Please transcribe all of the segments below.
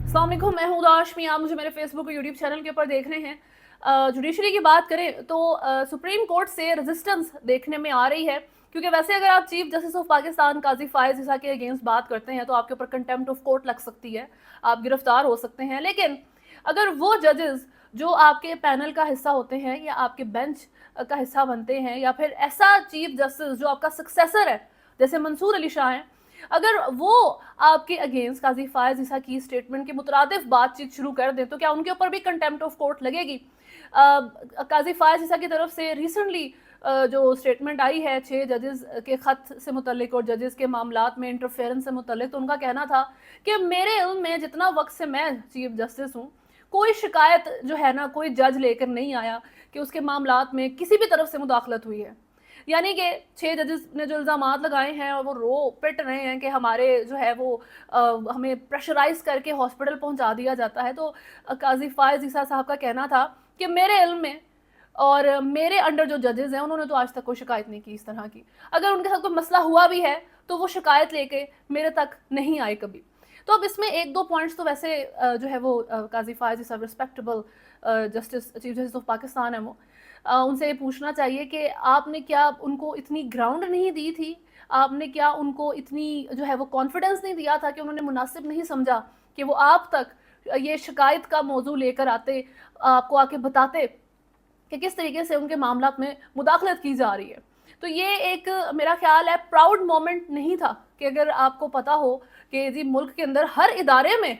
अस्सलाम वालेकुम, मैं हूँ दाशमी। आप मुझे मेरे फेसबुक और यूट्यूब चैनल के ऊपर देख रहे हैं। जुडिशरी की बात करें तो सुप्रीम कोर्ट से रेजिस्टेंस देखने में आ रही है, क्योंकि वैसे अगर आप चीफ जस्टिस ऑफ पाकिस्तान काजी फायज ईसा के अगेंस्ट बात करते हैं तो आपके ऊपर कंटेम्प्ट ऑफ कोर्ट लग सकती है, आप गिरफ्तार हो सकते हैं। लेकिन अगर वो जजेस जो आपके पैनल का हिस्सा होते हैं या आपके बेंच का हिस्सा बनते हैं, या फिर ऐसा चीफ जस्टिस जो आपका सक्सेसर है जैसे मंसूर अली शाह हैं, अगर वो आपके अगेंस्ट काजी फायज ईसा की स्टेटमेंट के मुतरादिफ बातचीत शुरू कर दें तो क्या उनके ऊपर भी कंटेम्प्ट ऑफ कोर्ट लगेगी? काजी फायज ईसा की तरफ से रिसेंटली जो स्टेटमेंट आई है 6 जजेस के ख़त से मुतल्लिक और जजेस के मामलात में इंटरफेरेंस से मुतल्लिक, तो उनका कहना था कि मेरे इल्म में जितना वक्त से मैं चीफ जस्टिस हूँ, कोई शिकायत जो है ना कोई जज लेकर नहीं आया कि उसके मामलात में किसी भी तरफ से मुदाखलत हुई है। यानी कि 6 जजेस ने जो इल्ज़ामात लगाए हैं और वो रो पिट रहे हैं कि हमारे जो है वो हमें प्रेशराइज करके हॉस्पिटल पहुंचा दिया जाता है। तो काजी फायज ईसा साहब का कहना था कि मेरे इल्म में और मेरे अंडर जो जजेस हैं उन्होंने तो आज तक कोई शिकायत नहीं की इस तरह की। अगर उनके साथ कोई मसला हुआ भी है तो वो शिकायत लेके मेरे तक नहीं आए कभी। तो अब इसमें एक दो पॉइंट्स तो वैसे जो है वो Qazi Faez Isa respectable justice chief justice of Pakistan है, वो उनसे पूछना चाहिए कि आपने क्या उनको इतनी ग्राउंड नहीं दी थी, आपने क्या उनको इतनी जो है वो कॉन्फिडेंस नहीं दिया था कि उन्होंने मुनासिब नहीं समझा कि वो आप तक ये शिकायत का मौजू लेकर आते, आपको आके बताते कि किस तरीके से उनके मामलात में मुदाखलत की जा रही है। तो ये एक मेरा ख्याल है प्राउड मोमेंट नहीं था कि अगर आपको पता हो कि जी मुल्क के अंदर हर इदारे में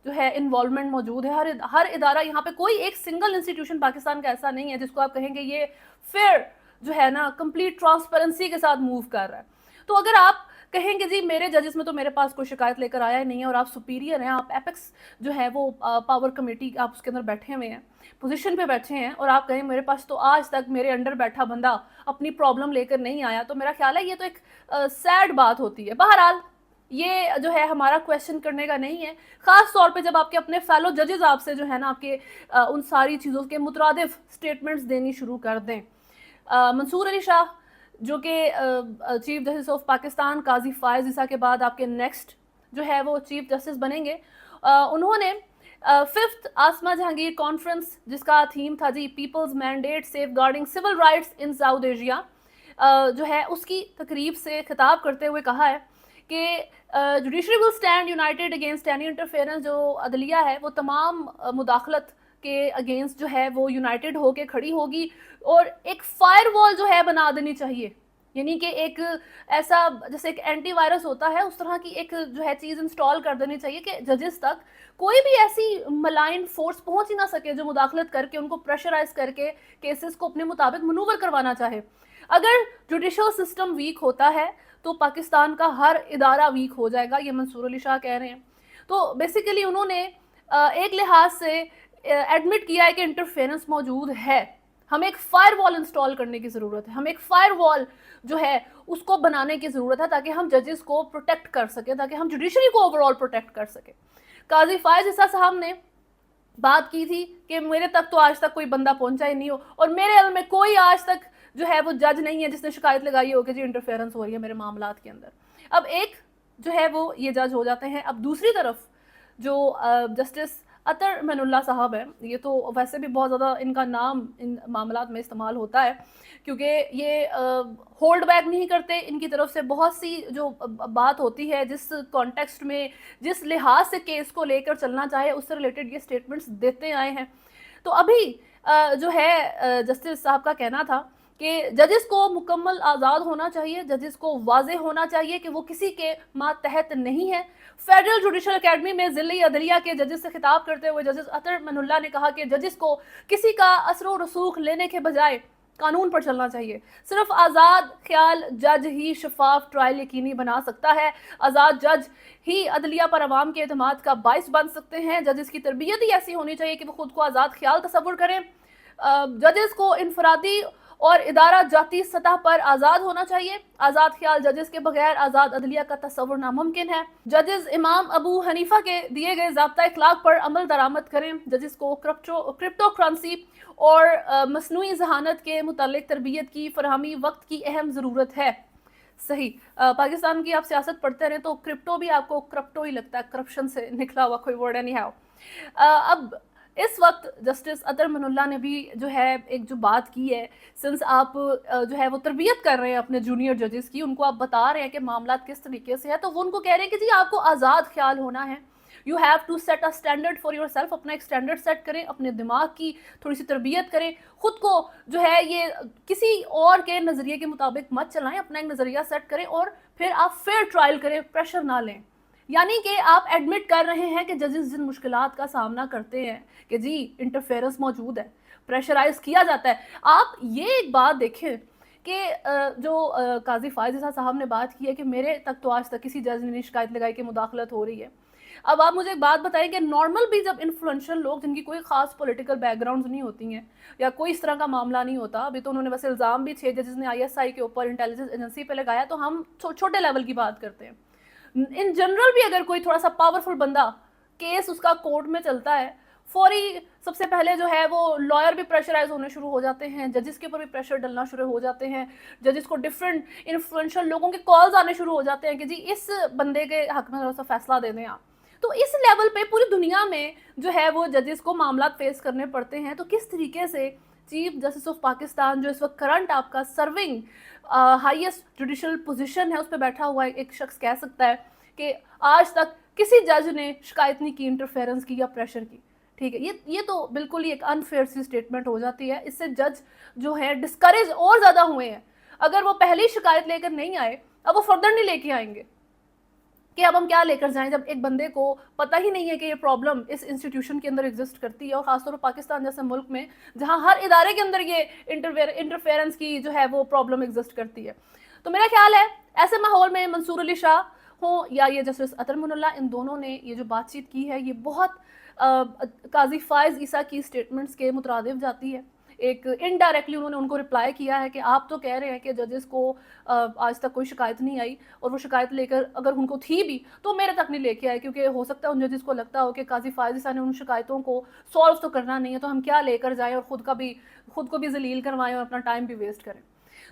जो है इन्वॉल्वमेंट मौजूद है, हर इदारा, यहाँ पे कोई एक सिंगल इंस्टीट्यूशन पाकिस्तान का ऐसा नहीं है जिसको आप कहेंगे ये फेयर जो है ना कंप्लीट ट्रांसपेरेंसी के साथ मूव कर रहा है। तो अगर आप कहेंगे जी मेरे जजेस में तो मेरे पास कोई शिकायत लेकर आया ही नहीं है और आप सुपीरियर हैं, आप एपेक्स जो है वो पावर कमेटी आप उसके अंदर बैठे हुए हैं, पोजीशन पे बैठे हैं, और आप कहें मेरे पास तो आज तक मेरे अंडर बैठा बंदा अपनी प्रॉब्लम लेकर नहीं आया, तो मेरा ख्याल है ये तो एक सैड बात होती है। बहरहाल ये जो है हमारा क्वेश्चन करने का नहीं है, ख़ास तौर पे जब आपके अपने फेलो जजेस आपसे जो है ना आपके उन सारी चीज़ों के मुतरादिफ स्टेटमेंट्स देनी शुरू कर दें। मंसूर अली शाह जो कि चीफ जस्टिस ऑफ पाकिस्तान काजी फायज ईसा के बाद आपके नेक्स्ट जो है वो चीफ जस्टिस बनेंगे, उन्होंने फिफ्थ आसमा जहांगीर कॉन्फ्रेंस जिसका थीम था जी people's mandate safeguarding civil rights in South Asia, जो है उसकी तकरीब से खिताब करते हुए कहा है कि judiciary will stand United against any interference. जो अदलिया है वो तमाम मुदाखलत के अगेंस्ट जो है वो यूनाइटेड होके खड़ी होगी और एक फायर वॉल जो है बना देनी चाहिए, यानी कि एक ऐसा जैसे एक एंटी वायरस होता है उस तरह की एक जो है चीज़ इंस्टॉल कर देनी चाहिए कि जजेस तक कोई भी ऐसी मलाइन फोर्स पहुंच ही ना सके जो मुदाखलत करके उनको प्रेशराइज करके केसेस को अपने मुताबिक मनूवर करवाना चाहे। अगर जुडिशल सिस्टम वीक होता है तो पाकिस्तान का हर इदारा वीक हो जाएगा, ये मंसूर अली शाह कह रहे हैं। तो बेसिकली उन्होंने एक लिहाज से एडमिट किया है कि इंटरफेरेंस मौजूद है, हमें एक फायर वॉल इंस्टॉल करने की ज़रूरत है, हमें एक फायर वॉल जो है उसको बनाने की ज़रूरत है ताकि हम जजेस को प्रोटेक्ट कर सकें, ताकि हम जुडिशरी को ओवरऑल प्रोटेक्ट कर सकें। काजी फायज ईसा साहब ने बात की थी कि मेरे तक तो आज तक कोई बंदा पहुंचा ही नहीं हो और मेरे इल्म में कोई आज तक जो है वो जज नहीं है जिसने शिकायत लगाई हो कि जी इंटरफेरेंस हो रही है मेरे मामलात के अंदर। अब एक जो है वो ये जज हो जाते हैं। अब दूसरी तरफ जो जस्टिस अतर मैनुल्लाह साहब है, ये तो वैसे भी बहुत ज़्यादा इनका नाम इन मामलात में इस्तेमाल होता है क्योंकि ये होल्ड बैक नहीं करते, इनकी तरफ से बहुत सी जो बात होती है जिस कॉन्टेक्स्ट में जिस लिहाज से केस को लेकर चलना चाहे उससे रिलेटेड ये स्टेटमेंट्स देते आए हैं। तो अभी जो है जस्टिस साहब का कहना था कि जजेस को मुकम्मल आज़ाद होना चाहिए, जजेस को वाज़े होना चाहिए कि वो किसी के मातहत नहीं है। फेडरल जुडिशल अकेडमी में ज़िली अदलिया के जजेस से खिताब करते हुए जजेस अतर मनुल्लाह ने कहा कि जजेस को किसी का असर रसूख लेने के बजाय कानून पर चलना चाहिए। सिर्फ आज़ाद ख्याल जज ही शफाफ ट्रायल यकीनी बना सकता है, आज़ाद जज ही अदलिया पर अवाम के एतमाद का बाइस बन सकते हैं। जजेस की तरबियत ही ऐसी होनी चाहिए कि वो खुद को आज़ाद ख्याल तसव्वुर करें। जजेस को इनफरादी और इदारा जाती सतह पर आज़ाद होना चाहिए। आज़ाद ख्याल जजेस के बगैर आज़ाद अदलिया का तस्वुर नामुमकिन है। जजेस इमाम अबू हनीफा के दिए गए ज़ाब्ता इखलाक पर अमल दरामद करें। जजेस को क्रिप्टो करेंसी और मसनूई जहानत के मुतालिक तरबियत की फरहमी वक्त की अहम ज़रूरत है। सही। पाकिस्तान की आप सियासत पढ़ते रहें तो क्रिप्टो भी आपको करप्टो ही लगता है, करप्शन से निकला हुआ कोई वर्ड नहीं है। अब इस वक्त जस्टिस अतर मनुल्लाह ने भी जो है एक जो बात की है, सिंस आप जो है वो तरबियत कर रहे हैं अपने जूनियर जजेस की, उनको आप बता रहे हैं कि मामला किस तरीके से है, तो वो उनको कह रहे हैं कि जी आपको आज़ाद ख्याल होना है, you have to set a standard for yourself, अपना एक स्टैंडर्ड सेट करें, अपने दिमाग की थोड़ी सी तरबियत करें, खुद को जो है ये किसी और के नज़रिए के मुताबिक मत चलाएं, अपना एक नज़रिया सेट करें और फिर आप फेयर ट्रायल करें, प्रेशर ना लें। यानी कि आप एडमिट कर रहे हैं कि जजेस जिन मुश्किलात का सामना करते हैं कि जी इंटरफेरेंस मौजूद है, प्रेशराइज किया जाता है। आप ये एक बात देखें कि जो काजी फायज ईसा साहब ने बात की है कि मेरे तक तो आज तक किसी जज ने शिकायत लगाई कि मुदाखलत हो रही है। अब आप मुझे एक बात बताएं कि नॉर्मल भी जब इन्फ्लुएंशियल लोग जिनकी कोई खास पॉलिटिकल बैकग्राउंड नहीं होती हैं या कोई इस तरह का मामला नहीं होता, अभी तो उन्होंने वैसे इल्ज़ाम भी 6 जजेस ने ISI के ऊपर इंटेलिजेंस एजेंसी पे लगाया, तो हम छोटे लेवल की बात करते हैं। इन जनरल भी अगर कोई थोड़ा सा पावरफुल बंदा केस उसका कोर्ट में चलता है, फौरी सबसे पहले जो है वो लॉयर भी प्रेशराइज होने शुरू हो जाते हैं, जजेस के ऊपर भी प्रेशर डलना शुरू हो जाते हैं, जजेस को डिफरेंट इन्फ्लुएंशियल लोगों के कॉल्स आने शुरू हो जाते हैं कि जी इस बंदे के हक में थोड़ा सा फैसला दे दें आप। तो इस लेवल पे पूरी दुनिया में जो है वो जजेस को मामला फेस करने पड़ते हैं। तो किस तरीके से चीफ जस्टिस ऑफ पाकिस्तान जो इस वक्त करंट आपका सर्विंग हाईएस्ट जुडिशल पोजीशन है उस पर बैठा हुआ एक शख्स कह सकता है कि आज तक किसी जज ने शिकायत नहीं की इंटरफेरेंस की या प्रेशर की। ठीक है, ये तो बिल्कुल ही एक अनफेयर सी स्टेटमेंट हो जाती है। इससे जज जो है डिस्करेज और ज़्यादा हुए हैं। अगर वो पहली शिकायत लेकर नहीं आए, अब वो फर्दर नहीं लेके आएंगे कि अब हम क्या लेकर जाएं, जब एक बंदे को पता ही नहीं है कि ये प्रॉब्लम इस इंस्टीट्यूशन के अंदर एग्जिस्ट करती है, और खासतौर पर पाकिस्तान जैसे मुल्क में जहां हर इदारे के अंदर ये इंटरफेरेंस की जो है वो प्रॉब्लम एग्जिस्ट करती है। तो मेरा ख्याल है ऐसे माहौल में मंसूर अली शाह हो या ये जस्टिस अतर मनुल्लाह, इन दोनों ने ये जो बातचीत की है ये बहुत काजी फायज ईसा की स्टेटमेंट्स के मुतरादिफ जाती है। एक इनडायरेक्टली उन्होंने उनको रिप्लाई किया है कि आप तो कह रहे हैं कि जजेस को आज तक कोई शिकायत नहीं आई, और वो शिकायत लेकर अगर उनको थी भी तो मेरे तक नहीं लेके आए, क्योंकि हो सकता है उन जजेस को लगता हो कि काजी फायज ईसा ने उन शिकायतों को सॉल्व तो करना नहीं है, तो हम क्या लेकर जाएं और खुद को भी जलील करवाएं और अपना टाइम भी वेस्ट करें।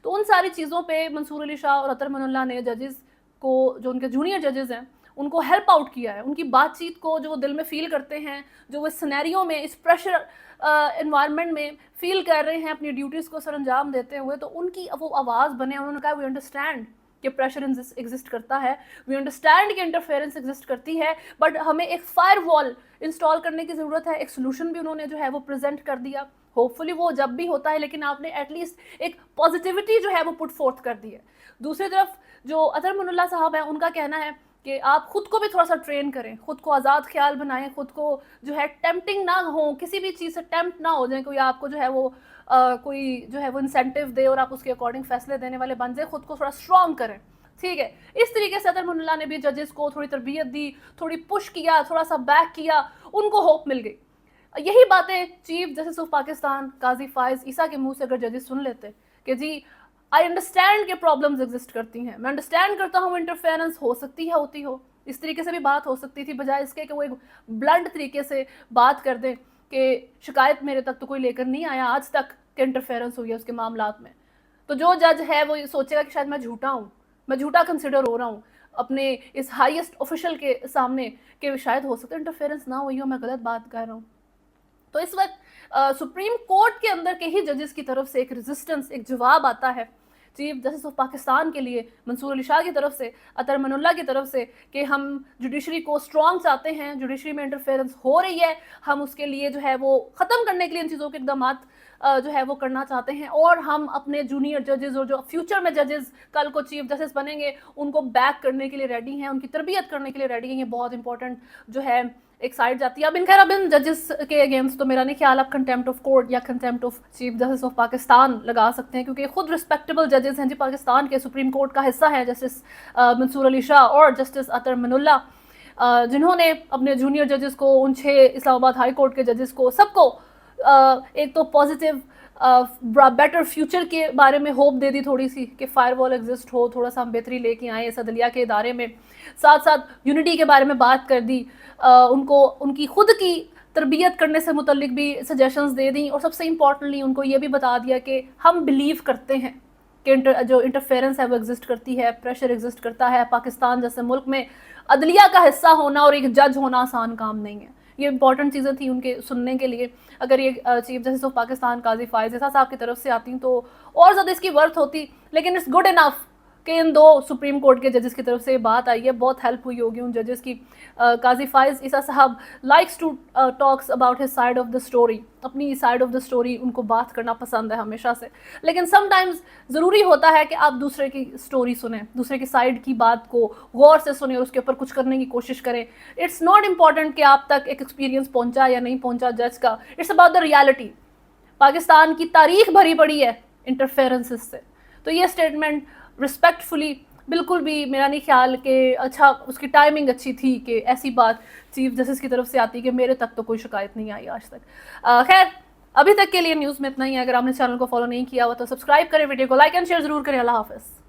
तो उन सारी चीज़ों पर मंसूर अली शाह और अतर मनुल्लाह ने जजेस को, जो उनके जूनियर जजेस हैं, उनको हेल्प आउट किया है। उनकी बातचीत को जो वो दिल में फील करते हैं, जो वो सिनेरियो में इस प्रेशर एनवायरनमेंट में फील कर रहे हैं अपनी ड्यूटीज़ को सर अंजाम देते हुए, तो उनकी वो आवाज़ बने। उन्होंने कहा वी अंडरस्टैंड कि प्रेशर एग्जिस्ट करता है, वी अंडरस्टैंड कि इंटरफेरेंस एग्जिस्ट करती है, बट हमें एक फायर वॉल इंस्टॉल करने की ज़रूरत है। एक सोल्यूशन भी उन्होंने जो है वो प्रेजेंट कर दिया। होपफुली वो जब भी होता है, लेकिन आपने एटलीस्ट एक पॉजिटिविटी जो है वो पुट फोर्थ कर दी है। दूसरी तरफ जो अतर मनुल्लाह साहब हैं, उनका कहना है कि आप खुद को भी थोड़ा सा ट्रेन करें, खुद को आज़ाद ख्याल बनाएं, खुद को जो है टेम्पटिंग ना हो, किसी भी चीज़ से टेम्प्ट ना हो जाए, कोई आपको जो है वो कोई जो है वो इंसेंटिव दे और आप उसके अकॉर्डिंग फैसले देने वाले बन जाए। खुद को थोड़ा स्ट्रॉन्ग करें। ठीक है, इस तरीके से अतर मनुल्लाह ने भी जजेस को थोड़ी तरबियत दी, थोड़ी पुश किया, थोड़ा सा बैक किया, उनको होप मिल गई। यही बातें चीफ जस्टिस ऑफ पाकिस्तान काजी फायज ईसा के मुंह से अगर जजेस सुन लेते कि जी आई अंडरस्टैंड के प्रॉब्लम्स एग्जिस्ट करती हैं, मैं अंडरस्टैंड करता हूँ इंटरफेरेंस हो सकती है, होती हो, इस तरीके से भी बात हो सकती थी, बजाय इसके कि वो एक ब्लंट तरीके से बात कर दें कि शिकायत मेरे तक तो कोई लेकर नहीं आया आज तक कि इंटरफेरेंस हुई है उसके मामलात में। तो जो जज है वो ये सोचेगा कि शायद मैं झूठा हूँ, मैं झूठा कंसिडर हो रहा हूँ अपने इस हाईएस्ट ऑफिशियल के सामने कि शायद हो सकता है इंटरफेरेंस ना हुई हो, मैं गलत बात कर रहा हूँ। तो इस वक्त सुप्रीम कोर्ट के अंदर के ही जजेस की तरफ से एक रेजिस्टेंस, एक जवाब आता है चीफ जस्टिस ऑफ पाकिस्तान के लिए, मंसूर अली शाह की तरफ से, अतर मनुल्लाह की तरफ से, कि हम जुडिशरी को स्ट्रॉन्ग चाहते हैं, जुडिशरी में इंटरफेरेंस हो रही है, हम उसके लिए जो है वो ख़त्म करने के लिए इन चीज़ों के इकदाम जो है वो करना चाहते हैं, और हम अपने जूनियर जजेस और जो फ्यूचर में जजेस कल को चीफ जस्टिस बनेंगे उनको बैक करने के लिए रेडी हैं, उनकी तरबियत करने के लिए रेडी हैं। ये बहुत इंपॉर्टेंट जो है एक साइड जाती है। अब इन जजेस के अगेंस्ट तो मेरा नहीं ख्याल आप कंटेम्प्ट ऑफ कोर्ट या contempt of chief justice of Pakistan लगा सकते हैं, क्योंकि खुद रिस्पेक्टेबल जजेस हैं जी, पाकिस्तान के सुप्रीम कोर्ट का हिस्सा है जस्टिस मंसूर अली शाह और जस्टिस अतर मनुल्लाह, जिन्होंने अपने जूनियर जजेस को, उन 6 इस्लामाबाद हाई कोर्ट के जजेस को, सबको एक तो पॉजिटिव बेटर फ्यूचर के बारे में होप दे दी थोड़ी सी कि फायर वॉल एग्जिस्ट हो, थोड़ा सा हम बेहतरी लेके आए इस अदलिया के इदारे में, साथ साथ यूनिटी के बारे में बात कर दी, उनको उनकी खुद की तरबियत करने से मुतल्लिक भी सजेशंस दे दी, और सबसे इम्पॉर्टेंटली उनको ये भी बता दिया कि हम बिलीव करते हैं کہ جو انٹرفیئرنس ہے وہ ایگزسٹ کرتی ہے, پریشر ایگزسٹ کرتا ہے. پاکستان جیسے ملک میں عدلیہ کا حصہ ہونا اور ایک جج ہونا آسان کام نہیں ہے. یہ امپورٹنٹ چیزیں تھیں ان کے سننے کے لیے. اگر یہ چیف جسٹس آف پاکستان قاضی فائز عیسیٰ صاحب کی طرف سے آتی تو اور زیادہ اس کی ورتھ ہوتی, لیکن اٹس گڈ انف کہ ان 2 سپریم کورٹ کے ججز کی طرف سے بات آئی ہے. بہت ہیلپ ہوئی ہوگی ان ججز کی. قاضی فائز عیسیٰ صاحب likes to talks about his side of the story. اپنی سائڈ آف دا اسٹوری ان کو بات کرنا پسند ہے ہمیشہ سے, لیکن سم ٹائمز ضروری ہوتا ہے کہ آپ دوسرے کی اسٹوری سنیں, دوسرے کی سائڈ کی بات کو غور سے سنیں اور اس کے اوپر کچھ کرنے کی کوشش کریں. اٹس ناٹ امپورٹنٹ کہ آپ تک ایک ایکسپیرینس پہنچا یا نہیں پہنچا جج کا, it's about the reality. Pakistan کی تاریخ بھری پڑی ہے انٹرفیئرنسز سے. تو یہ اسٹیٹمنٹ رسپیکٹ فلی بالکل بھی میرا نہیں خیال کہ اچھا, اس کی ٹائمنگ اچھی تھی کہ ایسی بات چیف جسٹس کی طرف سے آتی کہ میرے تک تو کوئی شکایت نہیں آئی آج تک. خیر ابھی تک کے لیے نیوز میں اتنا ہی ہے. اگر آپ نے چینل کو فالو نہیں کیا ہوا تو سبسکرائب کریں, ویڈیو کو لائک اینڈ شیئر ضرور کریں. اللہ حافظ.